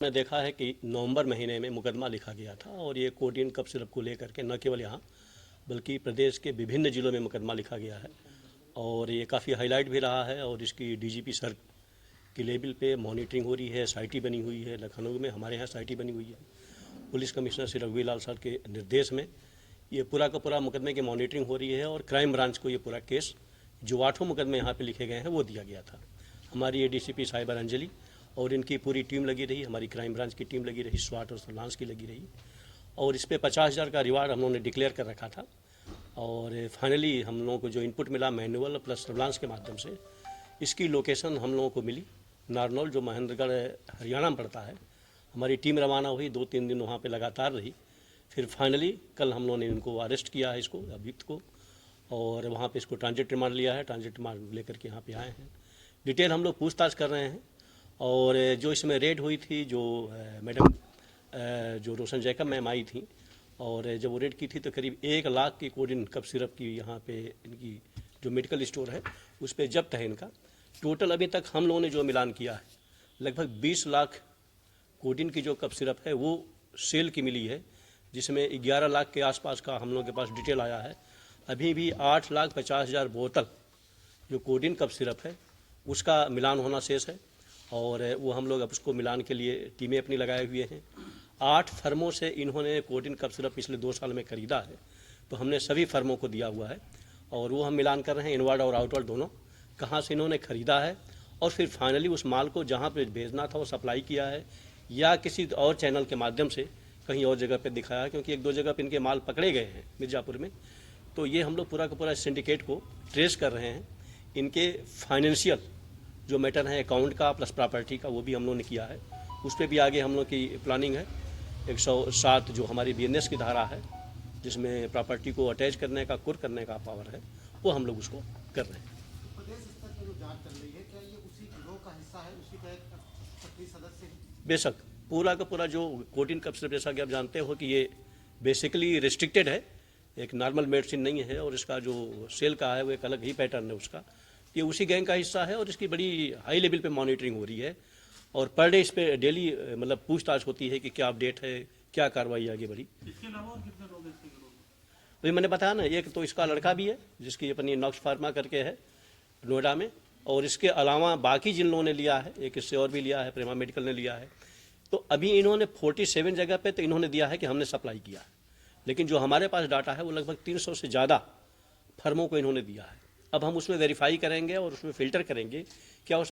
मैंने देखा है कि नवंबर महीने में मुकदमा लिखा गया था और ये कोडिन कफ सिरप को लेकर के न केवल यहाँ बल्कि प्रदेश के विभिन्न जिलों में मुकदमा लिखा गया है और ये काफ़ी हाईलाइट भी रहा है और इसकी डीजीपी सर की लेवल पे मॉनिटरिंग हो रही है। एसआईटी बनी हुई है लखनऊ में, हमारे यहाँ एसआईटी बनी हुई है। पुलिस कमिश्नर श्री रघुवीर लाल सर के निर्देश में ये पूरा का पूरा मुकदमे की मॉनिटरिंग हो रही है और क्राइम ब्रांच को ये पूरा केस जो 8 मुकदमे यहाँ पे लिखे गए हैं वो दिया गया था। हमारी एडीसीपी साइबर अंजलि और इनकी पूरी टीम लगी रही, हमारी क्राइम ब्रांच की टीम लगी रही, स्वाट और सर्विलांस की लगी रही और इस पर 50,000 का रिवार्ड हम लोगों ने डिक्लेयर कर रखा था। और फाइनली हम लोगों को जो इनपुट मिला मैनुअल प्लस सर्विलांस के माध्यम से इसकी लोकेशन हम लोगों को मिली नारनौल, जो महेंद्रगढ़ हरियाणा में पड़ता है। हमारी टीम रवाना हुई, 2-3 दिन वहाँ पे लगातार रही। फिर फाइनली कल हम लोगों ने इनको अरेस्ट किया है, इसको अभियुक्त को, और वहाँ पे इसको ट्रांजिट रिमांड लिया है। ट्रांजिट रिमांड लेकर के यहाँ पे आए हैं। डिटेल हम लोग पूछताछ कर रहे हैं। और जो इसमें रेड हुई थी, जो मैडम जो रोशन जैकब मैम आई थी और जब वो रेड की थी तो करीब 1 लाख की कोडिन कफ सिरप की यहाँ पे इनकी जो मेडिकल स्टोर है उस पर जब्त है इनका। टोटल अभी तक हम लोगों ने जो मिलान किया है लगभग 20 लाख कोडिन की जो कफ सिरप है वो सेल की मिली है, जिसमें 11 लाख के आसपास का हम लोगों के पास डिटेल आया है। अभी भी 8,50,000 बोतल जो कोडिन कफ सिरप है उसका मिलान होना शेष है और वो हम लोग अब उसको मिलान के लिए टीमें अपनी लगाए हुए हैं। 8 फर्मों से इन्होंने कोडिन कफ सिरप पिछले 2 साल में खरीदा है, तो हमने सभी फर्मों को दिया हुआ है और वो हम मिलान कर रहे हैं इनवर्ड और आउटवर्ड दोनों, कहाँ से इन्होंने खरीदा है और फिर फाइनली उस माल को जहाँ पे भेजना था वो सप्लाई किया है या किसी और चैनल के माध्यम से कहीं और जगह पे दिखाया है, क्योंकि 1-2 जगह पे इनके माल पकड़े गए हैं मिर्ज़ापुर में। तो ये हम लोग पूरा का पूरा सिंडिकेट को ट्रेस कर रहे हैं। इनके फाइनेंशियल जो मैटर है अकाउंट का प्लस प्रॉपर्टी का वो भी हम लोगों ने किया है, उस पर भी आगे हम लोग की प्लानिंग है। 107 जो हमारी बीएनएस की धारा है जिसमें प्रॉपर्टी को अटैच करने का कुर करने का पावर है वो हम लोग उसको कर रहे हैं। प्रदेश स्तर पर जो जांच चल रही है, क्या ये उसी गिरोह का हिस्सा है, उसी का एक सक्रिय सदस्य है? बेशक पूरा का पूरा जो कोडिन कफ सिरप, जैसा कि आप जानते हो कि ये बेसिकली रिस्ट्रिक्टेड है, एक नॉर्मल मेडिसिन नहीं है और इसका जो सेल का है वो एक अलग ही पैटर्न है उसका। ये उसी गैंग का हिस्सा है और इसकी बड़ी हाई लेवल पे मॉनिटरिंग हो रही है और पर डे इस पे डेली मतलब पूछताछ होती है कि क्या अपडेट है, क्या कार्रवाई आगे बढ़ी। इसके अलावा और कितने लोग इसके गिरोह में? वही मैंने बताया ना, एक तो इसका लड़का भी है जिसकी अपनी नॉक्स फार्मा करके है नोएडा में, और इसके अलावा बाकी जिन लोगों ने लिया है, एक इससे और भी लिया है, प्रेमा मेडिकल ने लिया है। तो अभी इन्होंने 47 जगह पे तो इन्होंने दिया है कि हमने सप्लाई किया है, लेकिन जो हमारे पास डाटा है वो लगभग 300 से ज़्यादा फर्मों को इन्होंने दिया है। अब हम उसमें वेरीफाई करेंगे और उसमें फ़िल्टर करेंगे क्या